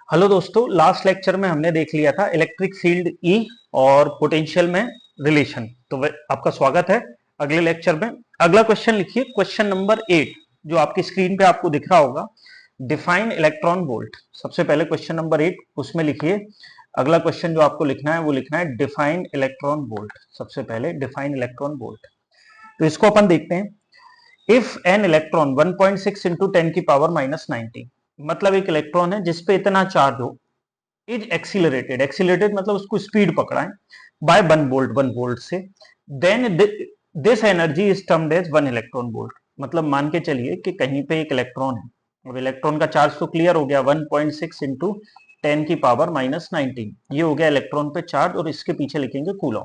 Hello दोस्तों, last lecture में हमने देख लिया था इलेक्ट्रिक फील्ड ई और पोटेंशियल में रिलेशन। तो आपका स्वागत है अगले लेक्चर में। अगला क्वेश्चन लिखिए, क्वेश्चन नंबर 8 जो आपकी स्क्रीन पे आपको दिख रहा होगा, डिफाइन इलेक्ट्रॉन वोल्ट। सबसे पहले क्वेश्चन नंबर 8 उसमें लिखिए। अगला क्वेश्चन जो आपको लिखना है वो लिखना है डिफाइन इलेक्ट्रॉन वोल्ट। सबसे पहले डिफाइन इलेक्ट्रॉन वोल्ट, तो इसको अपन देखते हैं। इफ एन इलेक्ट्रॉन 1.6 इंटू 10 की पावर -19, मतलब एक इलेक्ट्रॉन है जिसपे इतना चार्ज हो, इज एक्सीलरेटेड, एक्सीलरेटेड मतलब उसको स्पीड पकड़ा है बाय 1 वोल्ट से, then this energy is termed as 1 electron volt. मतलब मान के चलिए कि कहीं पे एक इलेक्ट्रॉन है, अब इलेक्ट्रॉन का चार्ज तो क्लियर हो गया, 1.6 इंटू 10 की पावर -19, ये हो गया इलेक्ट्रॉन पे चार्ज, और इसके पीछे लिखेंगे कूलॉम।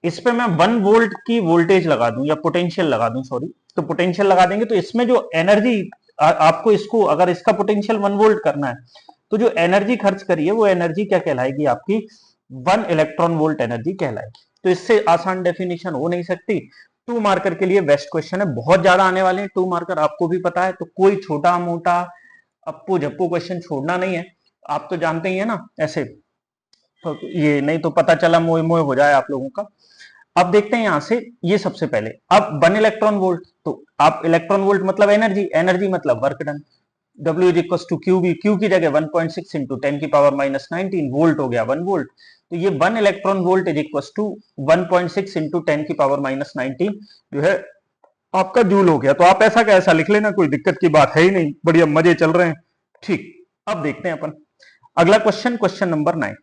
इस पे मैं 1 वोल्ट की वोल्टेज लगा दूं या पोटेंशियल लगा दूं, सॉरी, तो पोटेंशियल लगा देंगे तो इसमें जो एनर्जी आपको, इसको अगर इसका पोटेंशियल 1 वोल्ट करना है तो जो एनर्जी खर्च करिए वो एनर्जी क्या कहलाएगी, आपकी 1 इलेक्ट्रॉन वोल्ट एनर्जी कहलाएगी। तो इससे आसान डेफिनेशन हो नहीं सकती। 2 मार्कर के लिए बेस्ट क्वेश्चन है, बहुत ज्यादा आने वाले हैं 2 मार्कर, आपको भी पता है, तो कोई छोटा मोटा अप्पू झप्पू क्वेश्चन छोड़ना नहीं है। आप तो जानते ही है ना ऐसे, तो ये नहीं तो पता चला मोह मोह हो जाए आप लोगों का। अब देखते हैं यहां से, ये सबसे पहले अब 1 इलेक्ट्रॉन वोल्ट, तो आप इलेक्ट्रॉन वोल्ट मतलब एनर्जी, एनर्जी मतलब work done, W is equal to q b, q की जगह 1.6 इंटू 10 की पावर -19 वोल्ट हो गया 1 वोल्ट, तो ये 1 electron volt is equal to 1.6 into 10 की पावर -19 जो है आपका जूल हो गया। तो आप ऐसा का ऐसा लिख लेना, कोई दिक्कत की बात है ही नहीं, बढ़िया मजे चल रहे हैं। ठीक, अब देखते हैं अपन अगला question, question number 9।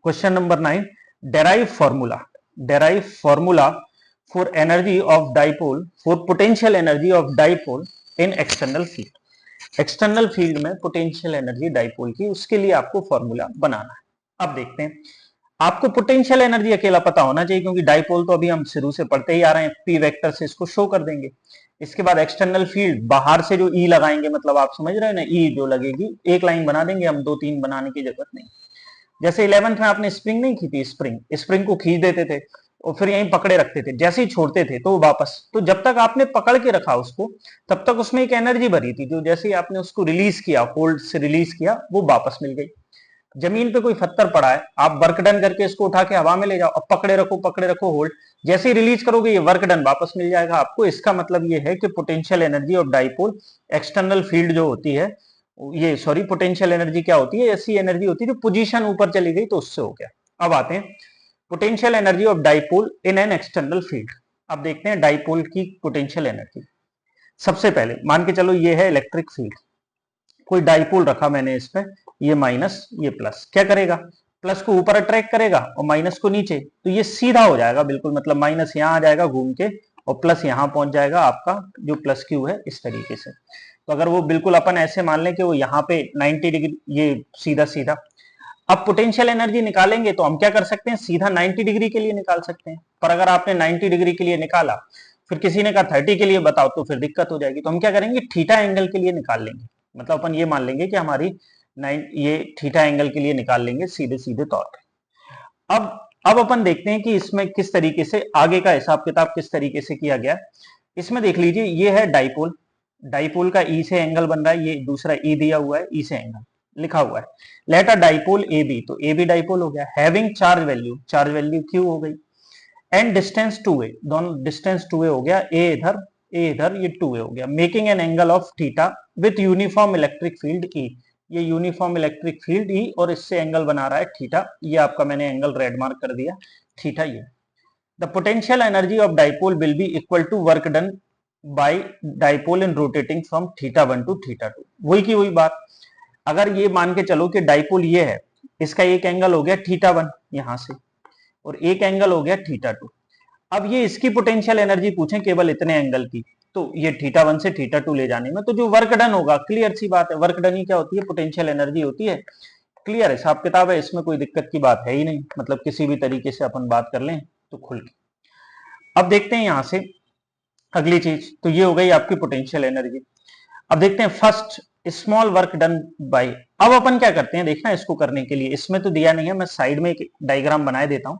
Question number 9, derive formula, derive formula for energy of dipole, for potential energy of dipole in external field। External field में पोटेंशियल एनर्जी डाइपोल की, उसके लिए आपको फॉर्मूला बनाना है। अब देखते हैं, आपको पोटेंशियल एनर्जी अकेला पता होना चाहिए क्योंकि डाइपोल तो अभी हम शुरू से पढ़ते ही आ रहे हैं, पी वेक्टर से इसको शो कर देंगे। इसके बाद एक्सटर्नल फील्ड, बाहर से जो ई लगाएंगे, मतलब आप समझ रहे हैं ना, ई जो लगेगी, एक लाइन बना देंगे हम, 2-3 बनाने की जरूरत नहीं। जैसे 11th में आपने स्प्रिंग नहीं की थी, स्प्रिंग, स्प्रिंग को खींच देते थे और फिर यहीं पकड़े रखते थे, जैसे ही छोड़ते थे तो वापस, तो जब तक आपने पकड़ के रखा उसको तब तक उसमें एक एनर्जी भरी थी, जो जैसे ही आपने उसको रिलीज किया, होल्ड से रिलीज किया, वो वापस मिल गई। जमीन पे कोई पत्थर पड़ा है, आप वर्क डन करके इसको उठा के हवा में ले जाओ, अब पकड़े रखो होल्ड, जैसे ही रिलीज करोगे ये वर्क डन वापस मिल जाएगा आपको। इसका मतलब ये है कि potential energy of dipole, external field जो होती है, ये सॉरी पोटेंशियल एनर्जी क्या होती है, ऐसी एनर्जी होती है जो पोजीशन ऊपर चली गई तो उससे हो गया। अब आते हैं potential energy of dipole in an external field. अब देखते हैं डाइपोल की पोटेंशियल एनर्जी। सबसे पहले मान के चलो ये है इलेक्ट्रिक फील्ड, कोई डाइपोल रखा मैंने इस पे, ये माइनस ये प्लस, क्या करेगा, प्लस को ऊपर अट्रैक्ट करेगा और माइनस को नीचे, तो ये सीधा हो जाएगा बिल्कुल, मतलब माइनस यहां आ जाएगा घूम के और प्लस यहां पहुंच जाएगा आपका जो प्लस क्यू है, इस तरीके से। तो अगर वो बिल्कुल अपन ऐसे मान लें कि वो यहाँ पे 90 डिग्री, ये सीधा सीधा, अब पोटेंशियल एनर्जी निकालेंगे तो हम क्या कर सकते हैं, सीधा 90 डिग्री के लिए निकाल सकते हैं। पर अगर आपने 90 डिग्री के लिए निकाला, फिर किसी ने कहा 30 के लिए बताओ, तो फिर दिक्कत हो जाएगी। तो हम क्या करेंगे, थीटा एंगल के लिए निकाल लेंगे, मतलब अपन ये मान लेंगे कि हमारी ये थीटा एंगल के लिए निकाल लेंगे सीधे सीधे तौर पर। अब अपन देखते हैं कि इसमें किस तरीके से आगे का हिसाब किताब किस तरीके से किया गया। इसमें देख लीजिए, ये है डाइपोल, डाइपोल का ई से एंगल बन रहा है, ये दूसरा ई दिया हुआ है, ई से एंगल लिखा हुआ है। Let a dipole A B, तो ए बी डाइपोल हो गया, having charge value, charge value q हो गई, एंड डिस्टेंस 2a, दोनों डिस्टेंस 2a हो गया, ए इधर ए इधर, ये 2a हो गया, making an angle of theta with uniform electric field E. ये यूनिफॉर्म इलेक्ट्रिक फील्ड ई और इससे एंगल बना रहा है थीटा, ये आपका मैंने एंगल रेड मार्क कर दिया, थीटा ये। The potential energy of dipole will be equal to work done by dipole in rotating from θ1 to θ2। वही की वही बात, अगर ये मान के चलो कि डाइपोल ये है, इसका एक एंगल हो गया θ1 यहां से और एक एंगल हो गया θ2। अब ये इसकी पोटेंशियल एनर्जी पूछें केवल इतने एंगल की, तो ये θ1 से θ2 ले जाने में तो जो वर्क डन होगा, क्लियर सी बात है, वर्क डन ही क्या होती है, पोटेंशियल एनर्जी होती है। क्लियर हिसाब किताब है, इसमें कोई दिक्कत की बात है ही नहीं, मतलब किसी भी तरीके से अपन बात कर लें तो खुल के। अब देखते हैं यहां से अगली चीज, तो ये हो गई आपकी पोटेंशियल एनर्जी। अब देखते हैं first small work done bye. अब अपन क्या करते हैं, देखना इसको करने के लिए, इसमें तो दिया नहीं है, मैं साइड में एक डायग्राम बनाए देता हूं,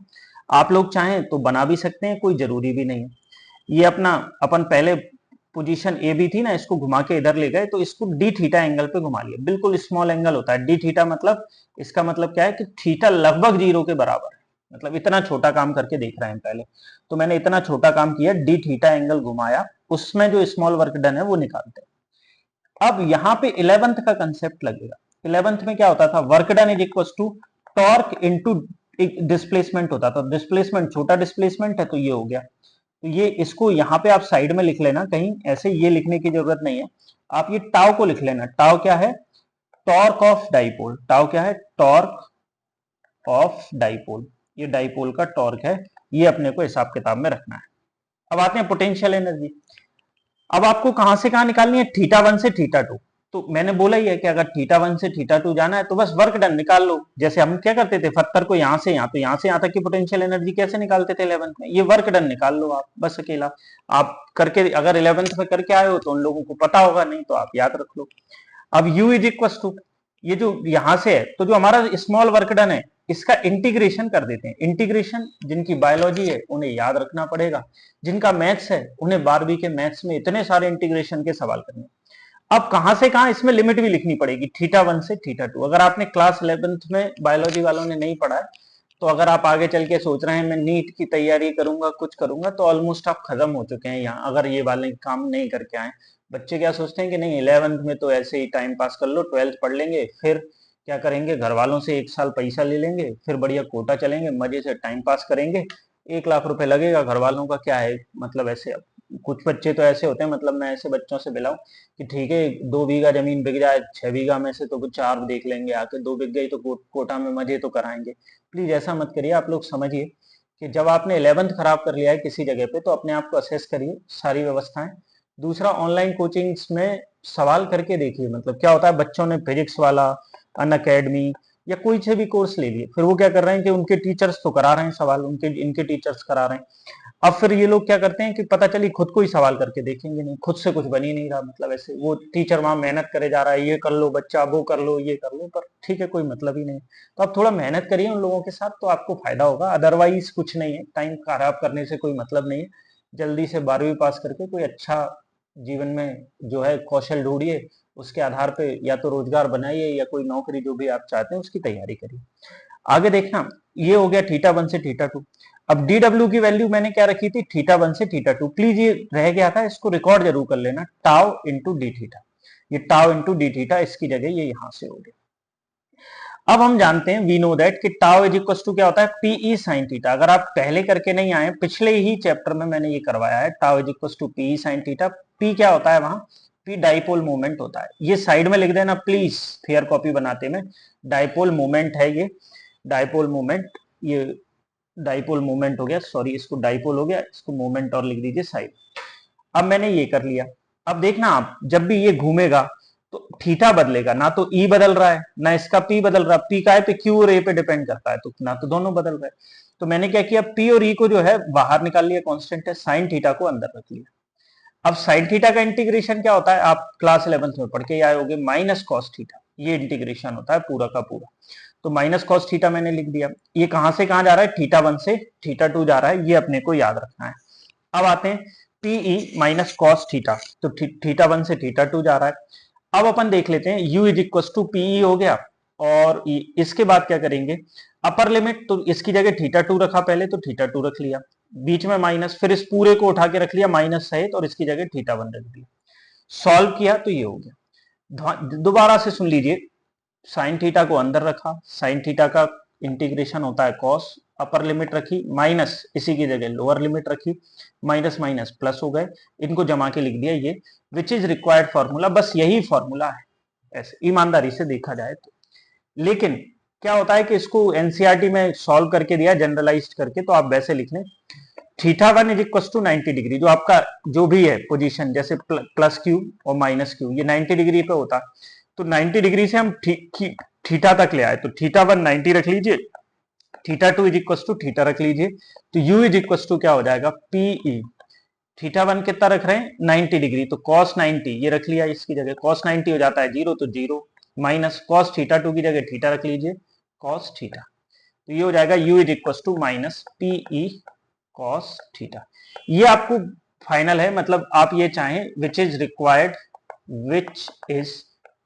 आप लोग चाहें तो बना भी सकते हैं, कोई जरूरी भी नहीं है। ये अपना अपन पहले पोजीशन ए बी थी ना, इसको घुमा के इधर ले गए तो इसको डी थीटा एंगल पे घुमा लिया। बिल्कुल स्मॉल एंगल होता है डी थीटा, मतलब इसका मतलब क्या है कि थीटा लगभग 0 के बराबर है, मतलब इतना छोटा काम करके देख रहे हैं पहले। तो मैंने इतना छोटा काम किया, डी थीटा एंगल घुमाया, उसमें जो स्मॉल वर्क डन है वो निकालते हैं। अब यहाँ पे 11th का कंसेप्ट लगेगा। 11th में क्या होता था, work done is equal to torque into displacement होता था। डिस्प्लेसमेंट, छोटा डिस्प्लेसमेंट है तो ये हो गया। तो ये इसको यहाँ पे आप साइड में लिख लेना, कहीं ऐसे ये लिखने की जरूरत नहीं है, आप ये टाउ को लिख लेना। टाउ क्या है, टॉर्क ऑफ डाइपोल। टाउ क्या है, टॉर्क ऑफ डाइपोल, ये डाइपोल का टॉर्क है, ये अपने को हिसाब किताब में रखना है। अब आते हैं पोटेंशियल एनर्जी। अब आपको कहां से कहां निकालनी है, थीटा 1 से थीटा 2। तो मैंने बोला ही है कि अगर थीटा 1 से थीटा 2 जाना है तो बस वर्क डन निकाल लो। जैसे हम क्या करते थे, पत्थर को यहां से यहां, तो यहां से यहां तक की पोटेंशियल एनर्जी कैसे निकालते थे 11th में, ये वर्क डन निकाल लो आप बस अकेला। आप करके अगर 11th में करके आए हो तो उन लोगों को पता होगा, नहीं तो आप याद रख लो। अब u इज इक्वल टू, ये जो यहां से है, तो जो हमारा स्मॉल वर्क डन है इसका इंटीग्रेशन कर देते हैं। इंटीग्रेशन जिनकी बायोलॉजी है उन्हें याद रखना पड़ेगा, जिनका मैथ्स है उन्हें 12वीं के मैथ्स में इतने सारे इंटीग्रेशन के सवाल करने। अब कहां से कहां इसमें लिमिट भी लिखनी पड़ेगी, थीटा 1 से थीटा 2। अगर आपने क्लास 11th में बायोलॉजी वालों ने नहीं पढ़ा है तो अगर आप आगे चल के सोच रहे हैं मैं नीट की तैयारी करूंगा, कुछ करूंगा, तो ऑलमोस्ट आप खत्म हो चुके हैं यहाँ, अगर ये वाले काम नहीं करके आए। बच्चे क्या सोचते हैं कि नहीं 11th में तो ऐसे ही टाइम पास कर लो, 12th पढ़ लेंगे, फिर क्या करेंगे, घर वालों से 1 साल पैसा ले लेंगे, फिर बढ़िया कोटा चलेंगे, मजे से टाइम पास करेंगे, 1 लाख रुपए लगेगा, घर वालों का क्या है, मतलब ऐसे। कुछ बच्चे तो ऐसे होते हैं, मतलब मैं ऐसे बच्चों से मिला हूं कि ठीक है 2 बीघा जमीन बिक जाए, 6 बीघा में से तो कुछ 4 देख लेंगे आके, 2 बिक गई तो कोटा में मजे तो कराएंगे। प्लीज ऐसा मत करिए, आप लोग समझिए कि जब आपने 11th खराब कर लिया है किसी जगह पे तो अपने आप को असेस करिए, सारी व्यवस्थाएं। दूसरा, ऑनलाइन कोचिंग्स में सवाल करके देखिए, मतलब क्या होता है, बच्चों ने फिजिक्स वाला, अन अकेडमी या कोई से भी कोर्स ले लिए, फिर वो क्या कर रहे हैं कि उनके टीचर्स तो करा रहे हैं सवाल, उनके इनके टीचर्स करा रहे हैं। अब फिर ये लोग क्या करते हैं कि पता चली खुद को ही सवाल करके देखेंगे नहीं, खुद से कुछ बन ही नहीं रहा, मतलब ऐसे वो टीचर वहां मेहनत करे जा रहा है, ये कर लो बच्चा, वो कर लो, ये कर लो, पर ठीक है कोई मतलब ही नहीं। तो आप थोड़ा मेहनत करिए उन लोगों के साथ तो आपको फायदा होगा, अदरवाइज कुछ नहीं है, टाइम खराब करने से कोई मतलब नहीं है। जल्दी से 12वीं पास करके कोई अच्छा जीवन में जो है कौशल ढूंढिए, उसके आधार पे या तो रोजगार बनाइए या कोई नौकरी जो भी आप चाहते हैं उसकी तैयारी करिए। आगे देखना, ये हो गया थीटा 1 से थीटा 2। अब डी डब्ल्यू की वैल्यू मैंने क्या रखी थी, थीटा 1 से थीटा 2। प्लीज ये रह गया था, इसको रिकॉर्ड जरूर कर लेना, टाउ इंटू डी थीटा। ये टाउ इंटू डी थीटा, इसकी जगह ये यहां से हो गया। अब हम जानते हैं, वी नो दैट कि टाउ इज इक्वल टू क्या होता है, पीई साइन थीटा। अगर आप पहले करके नहीं आए, पिछले ही चैप्टर में मैंने ये करवाया है, tau is equal to p E sine theta. P क्या होता है वहां, पी डाइपोल मोमेंट होता है, ये साइड में लिख देना प्लीज, फेयर कॉपी बनाते में। डाइपोल मोमेंट है ये, डाइपोल मोमेंट, ये डाइपोल मोमेंट हो गया, सॉरी इसको डाइपोल हो गया, इसको मोमेंट और लिख दीजिए साइड। अब मैंने ये कर लिया। अब देखना आप, जब भी ये घूमेगा तो थीटा बदलेगा, ना तो ई बदल रहा है ना इसका पी बदल रहा है। पी का है पे क्यू और ए पे डिपेंड करता है, तो ना तो दोनों बदल रहे। तो मैंने क्या किया, पी और ई को जो है बाहर निकाल लिया, कांस्टेंट है, साइन थीटा को अंदर रख लिया। अब साइन थीटा का इंटीग्रेशन क्या होता है, आप क्लास 11th में पढ़ के आए होगे, माइनस कॉस थीटा, ये इंटीग्रेशन होता है पूरा का पूरा। तो माइनस कॉस थीटा मैंने लिख दिया। ये कहां से कहां जा रहा है, थीटा 1 से थीटा 2 जा रहा है, ये अपने को याद रखना है। अब आते हैं पीई माइनस कॉस थीटा, तो थीटा 1 से थीटा 2 जा रहा है। अब अपन देख लेते हैं, u is equal to p E हो गया, और इसके बाद क्या करेंगे, अपर लिमिट, तो इसकी जगह थीटा 2 रखा पहले, तो थीटा 2 रख लिया, बीच में माइनस, फिर इस पूरे को उठा के रख लिया माइनस सहित, और इसकी जगह थीटा 1 रख दिया। सॉल्व किया तो ये हो गया। दोबारा से सुन लीजिए, साइन थीटा को अंदर रखा, साइन थीटा का इंटीग्रेशन होता है कॉस, अपर लिमिट रखी, माइनस इसी की जगह लोअर लिमिट रखी, माइनस माइनस प्लस हो गए, इनको जमा के लिख दिया ये, विच इज रिक्वायर्ड फॉर्मूला, बस यही फॉर्मूला है ऐसे ईमानदारी से देखा जाए तो। लेकिन क्या होता है कि इसको एनसीईआरटी में सॉल्व करके दिया जनरलाइज्ड करके, तो आप वैसे लिख लें, theta 1 is equal to 90 degree, जो आपका जो भी है पोजीशन, जैसे प्लस क्यू और माइनस क्यू, ये 90 डिग्री पे होता, तो 90 डिग्री से हम थीटा तक ले आए, तो थीटा 1 90 रख लीजिए, theta 2 is equal to theta रख लीजिए, तो u इज इक्वल टू क्या हो जाएगा, पीई। थीटा 1 कितना रख रहे हैं, 90 डिग्री, तो cos 90 ये रख लिया, इसकी जगह cos 90 हो जाता है 0, तो 0 माइनस cos थीटा 2 की जगह थीटा रख लीजिए, cos थीटा, तो ये हो जाएगा u is equal to minus p E cos theta. ये आपको फाइनल है, मतलब आप ये चाहें विच इज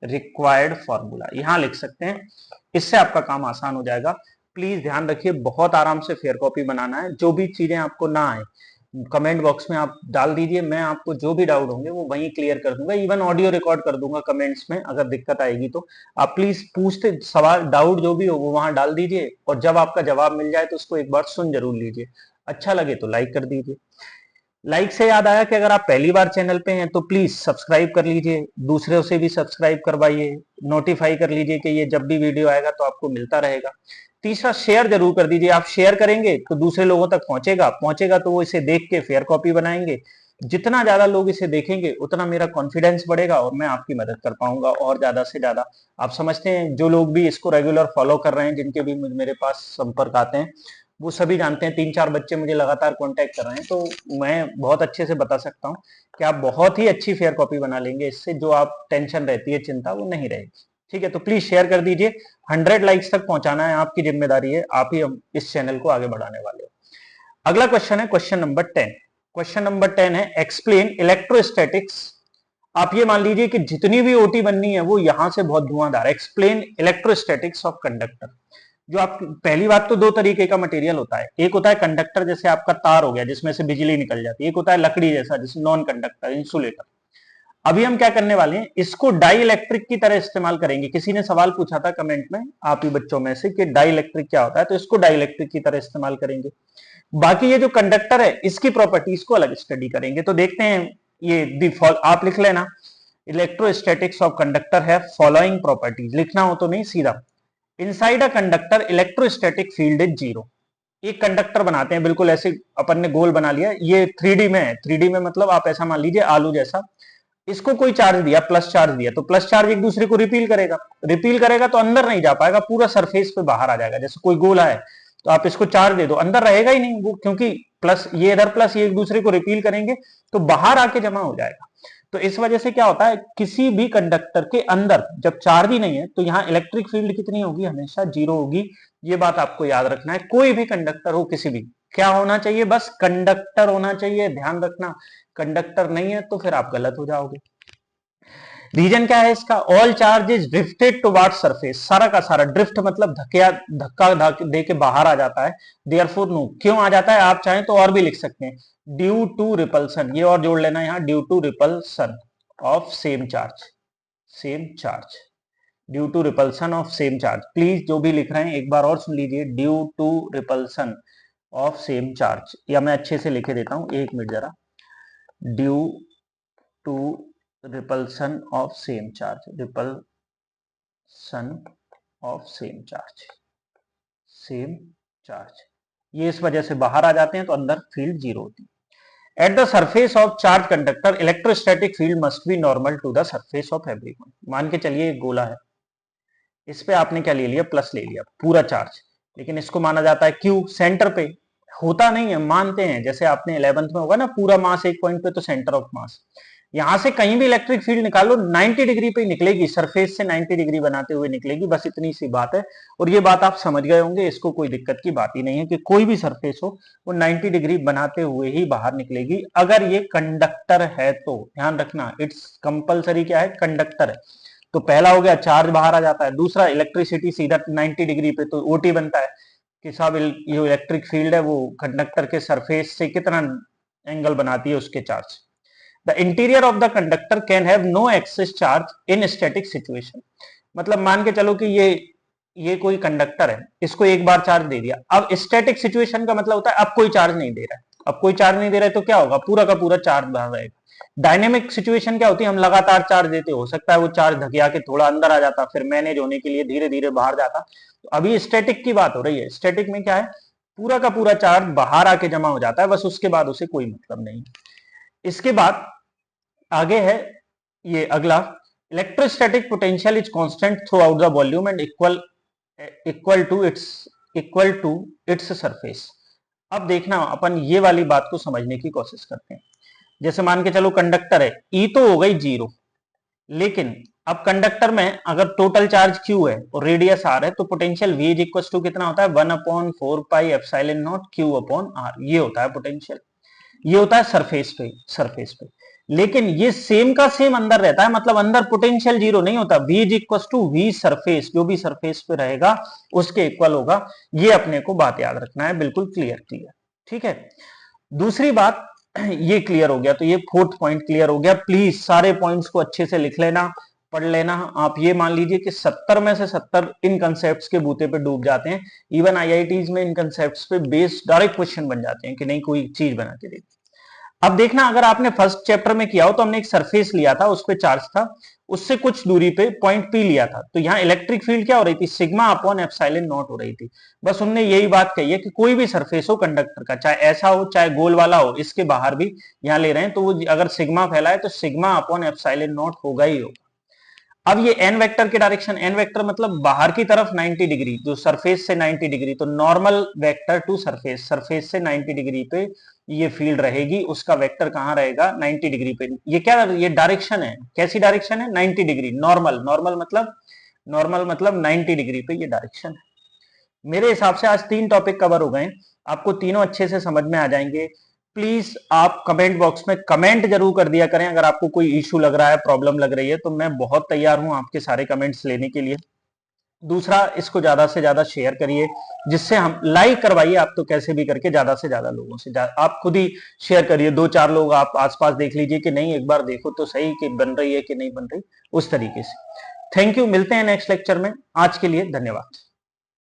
रिक्वायर्ड फॉर्मूला यहां लिख सकते हैं, इससे आपका काम आसान हो जाएगा। प्लीज ध्यान रखिए, बहुत आराम से फेयर कॉपी बनाना है। जो भी चीजें आपको ना आए कमेंट बॉक्स में आप डाल दीजिए, मैं आपको जो भी डाउट होंगे वो वहीं क्लियर कर दूंगा, इवन ऑडियो रिकॉर्ड कर दूंगा कमेंट्स में। अगर दिक्कत आएगी तो आप प्लीज पूछते सवाल डाउट जो भी हो वो वहां डाल दीजिए, और जब आपका जवाब मिल जाए तो उसको एक बार सुन जरूर लीजिए। अच्छा लगे तो लाइक कर दीजिए। लाइक से याद आया कि अगर आप पहली बार चैनल पे हैं तो प्लीज सब्सक्राइब कर लीजिए, दूसरों से भी सब्सक्राइब करवाइए, नोटिफाई कर लीजिए कि ये जब भी वीडियो आएगा तो आपको मिलता रहेगा। तीसरा, शेयर जरूर कर दीजिए। आप शेयर करेंगे तो दूसरे लोगों तक पहुंचेगा तो वो इसे देख के फेयर कॉपी बनाएंगे। जितना ज्यादा लोग इसे देखेंगे उतना मेरा कॉन्फिडेंस बढ़ेगा और मैं आपकी मदद कर पाऊंगा और ज्यादा से ज्यादा। आप समझते हैं, जो लोग भी इसको रेगुलर फॉलो कर रहे हैं, जिनके भी मेरे पास संपर्क आते हैं, वो सभी जानते हैं। 3-4 बच्चे मुझे लगातार कांटेक्ट कर रहे हैं, तो मैं बहुत अच्छे से बता सकता हूँ कि आप बहुत ही अच्छी फेयर कॉपी बना लेंगे। इससे जो आप टेंशन रहती है, चिंता, वो नहीं रहेगी। ठीक है, तो प्लीज शेयर कर दीजिए। 100 लाइक्स तक पहुंचाना है, आपकी जिम्मेदारी है। आप ही इस चैनल को आगे बढ़ाने वाले हो। अगला क्वेश्चन है क्वेश्चन नंबर 10। क्वेश्चन नंबर 10 है एक्सप्लेन इलेक्ट्रोस्टैटिक्स। आप ये मान लीजिए कि जितनी भी ओटी बननी है वो यहां से बहुत धुआंधार। Explain electrostatics of conductor. जो आप, पहली बात तो 2 तरीके का मटेरियल होता है। एक होता है कंडक्टर, जैसे आपका तार हो गया जिसमें से बिजली निकल जाती है। एक होता है लकड़ी जैसा, जिसे नॉन कंडक्टर, इंसुलेटर। अभी हम क्या करने वाले हैं, इसको डाई इलेक्ट्रिक की तरह इस्तेमाल करेंगे। किसी ने सवाल पूछा था कमेंट में आप ही बच्चों में से कि डाई इलेक्ट्रिक क्या होता है, तो इसको डाई इलेक्ट्रिक की तरह इस्तेमाल करेंगे। बाकी ये जो कंडक्टर है इसकी प्रॉपर्टीज को अलग स्टडी करेंगे। तो देखते हैं, ये डिफॉल्ट आप लिख लेना, इलेक्ट्रोस्टैटिक्स ऑफ कंडक्टर है फॉलोइंग प्रॉपर्टीज। लिखना हो तो नहीं, सीधा inside a conductor electrostatic field is 0। एक कंडक्टर बनाते हैं, बिल्कुल ऐसे अपन ने गोल बना लिया। ये 3D में है। 3D में मतलब आप ऐसा मान लीजिए आलू जैसा। इसको कोई चार्ज दिया, प्लस चार्ज दिया, तो प्लस चार्ज एक दूसरे को रिपील करेगा। रिपील करेगा तो अंदर नहीं जा पाएगा, पूरा सरफेस पे बाहर आ जाएगा। जैसे कोई गोला है तो आप इसको चार्ज दे दो, अंदर रहेगा ही नहीं वो, क्योंकि प्लस ये इधर प्लस ये एक दूसरे को रिपील करेंगे तो बाहर आके जमा हो जाएगा। तो इस वजह से क्या होता है, किसी भी कंडक्टर के अंदर जब चार्ज ही नहीं है तो यहाँ इलेक्ट्रिक फील्ड कितनी होगी, हमेशा 0 होगी। ये बात आपको याद रखना है। कोई भी कंडक्टर हो, किसी भी, क्या होना चाहिए, बस कंडक्टर होना चाहिए। ध्यान रखना, कंडक्टर नहीं है तो फिर आप गलत हो जाओगे। रीजन क्या है इसका, all charge is drifted toward surface. सारा का सारा, ड्रिफ्ट मतलब धक्का दे के बाहर आ जाता है। देयरफॉर नो, क्यों आ जाता है, आप चाहें तो और भी लिख सकते हैं, ड्यू टू रिपल्सन। ये और जोड़ लेना यहाँ, due to repulsion of same charge. Same charge, due to repulsion of same charge. Please जो भी लिख रहे हैं एक बार और सुन लीजिए, due to repulsion of same charge. या मैं अच्छे से लिखे देता हूं, एक मिनट जरा, due to repulsion of same charge, repulsion of same charge, same charge. ये इस वजह से बाहर आ जाते हैं तो अंदर फील्ड 0 होती है। At the surface of charge conductor electrostatic field must be normal to the surface of every one. मान के चलिए एक गोला है, इस पे आपने क्या ले लिया, प्लस ले लिया, पूरा चार्ज, लेकिन इसको माना जाता है क्यू, सेंटर पे होता नहीं है, मानते हैं। जैसे आपने 11th में होगा ना, पूरा मास एक पॉइंट पे तो सेंटर ऑफ मास। यहां से कहीं भी इलेक्ट्रिक फील्ड निकालो 90 डिग्री पे निकलेगी, सरफेस से 90 डिग्री बनाते हुए निकलेगी। बस इतनी सी बात है, और ये बात आप समझ गए होंगे। इसको कोई दिक्कत की बात ही नहीं है कि कोई भी सरफेस हो वो 90 डिग्री बनाते हुए ही बाहर निकलेगी, अगर ये कंडक्टर है तो। ध्यान रखना, इट्स कंपलसरी क्या है, कंडक्टर है। तो पहला हो गया, चार्ज बाहर आ जाता है। दूसरा, इलेक्ट्रिसिटी सीधा 90 डिग्री पे, तो ओटी बनता है कि साहब ये इलेक्ट्रिक फील्ड है वो कंडक्टर के सरफेस से कितना एंगल बनाती है उसके charge. The interior of the conductor can have no excess charge in static situation. मतलब मान के चलो कि ये कोई कंडक्टर है, इसको एक बार चार्ज दे दिया। अब स्टैटिक सिचुएशन का मतलब होता है अब कोई चार्ज नहीं दे रहा है। अब कोई चार्ज नहीं दे रहा है तो क्या होगा, पूरा का पूरा चार्ज बाहर रहेगा। डायनेमिक सिचुएशन क्या होती है, हम लगातार चार्ज देते, हो सकता है वो चार्ज धकिया के थोड़ा अंदर आ जाता, फिर मैनेज होने के लिए धीरे धीरे बाहर जाता। तो अभी स्टैटिक की बात हो रही है। स्टैटिक में क्या है, पूरा का पूरा चार्ज बाहर आके जमा हो जाता है, बस उसके बाद उसे कोई मतलब नहीं। इसके बाद आगे है ये अगला, electrostatic potential is constant throughout the volume and equal to its surface. अब देखना, अपन ये वाली बात को समझने की कोशिश करते हैं। जैसे मान के चलो कंडक्टर है, ई तो हो गई 0, लेकिन अब कंडक्टर में अगर टोटल चार्ज Q है और रेडियस R है तो potential V is equal to कितना होता है, 1/4 pi epsilon naught Q upon R। ये होता है पोटेंशियल। ये होता है सरफेस पे। लेकिन ये सेम का सेम अंदर रहता है, मतलब अंदर पोटेंशियल जीरो नहीं होता। V is equal to V surface, जो भी सरफेस पे रहेगा उसके इक्वल होगा। ये अपने को बात याद रखना है, बिल्कुल क्लियर। ठीक है, दूसरी बात ये क्लियर हो गया, तो ये फोर्थ पॉइंट क्लियर हो गया। प्लीज सारे पॉइंट्स को अच्छे से लिख लेना, पढ़ लेना। आप ये मान लीजिए कि 70 में से 70 इन कंसेप्ट्स के बूते पे डूब जाते हैं। इवन आईआईटीज में इन कंसेप्ट्स पे बेस्ड डायरेक्ट क्वेश्चन बन जाते हैं कि नहीं कोई चीज बना के दे। अब देखना, अगर आपने फर्स्ट चैप्टर में किया हो तो हमने एक सरफेस लिया था, उस पर चार्ज था, उससे कुछ दूरी पे पॉइंट पी लिया था, तो यहाँ इलेक्ट्रिक फील्ड क्या हो रही थी, सिग्मा अपॉन एप्सिलॉन नॉट हो रही थी। बस उनने यही बात कही है कि कोई भी सरफेस हो कंडक्टर का, चाहे ऐसा हो चाहे गोल वाला हो, इसके बाहर भी यहाँ ले रहे हैं, तो वो अगर सिग्मा फैला है तो सिग्मा अपॉन एप्सिलॉन नॉट होगा ही होगा। अब ये एन वेक्टर के डायरेक्शन, एन वेक्टर मतलब बाहर की तरफ 90 डिग्री, जो सरफेस से 90 डिग्री, तो normal vector to surface, surface से 90 डिग्री पे ये फील्ड रहेगी, उसका वेक्टर कहां रहेगा, 90 डिग्री पे। ये क्या, ये डायरेक्शन है, कैसी डायरेक्शन है, 90 डिग्री। नॉर्मल मतलब 90 डिग्री पे ये डायरेक्शन है। मेरे हिसाब से आज 3 टॉपिक कवर हो गए, आपको तीनों अच्छे से समझ में आ जाएंगे। प्लीज आप कमेंट बॉक्स में कमेंट जरूर कर दिया करें, अगर आपको कोई इशू लग रहा है, प्रॉब्लम लग रही है, तो मैं बहुत तैयार हूं आपके सारे कमेंट्स लेने के लिए। दूसरा, इसको ज्यादा से ज्यादा शेयर करिए, जिससे हम लाइक करवाइए आप, तो कैसे भी करके ज्यादा से ज्यादा लोगों से आप खुद ही शेयर करिए। 2-4 लोग आप आसपास देख लीजिए कि नहीं, एक बार देखो तो सही कि बन रही है कि नहीं बन रही, उस तरीके से। थैंक यू, मिलते हैं नेक्स्ट लेक्चर में। आज के लिए धन्यवाद।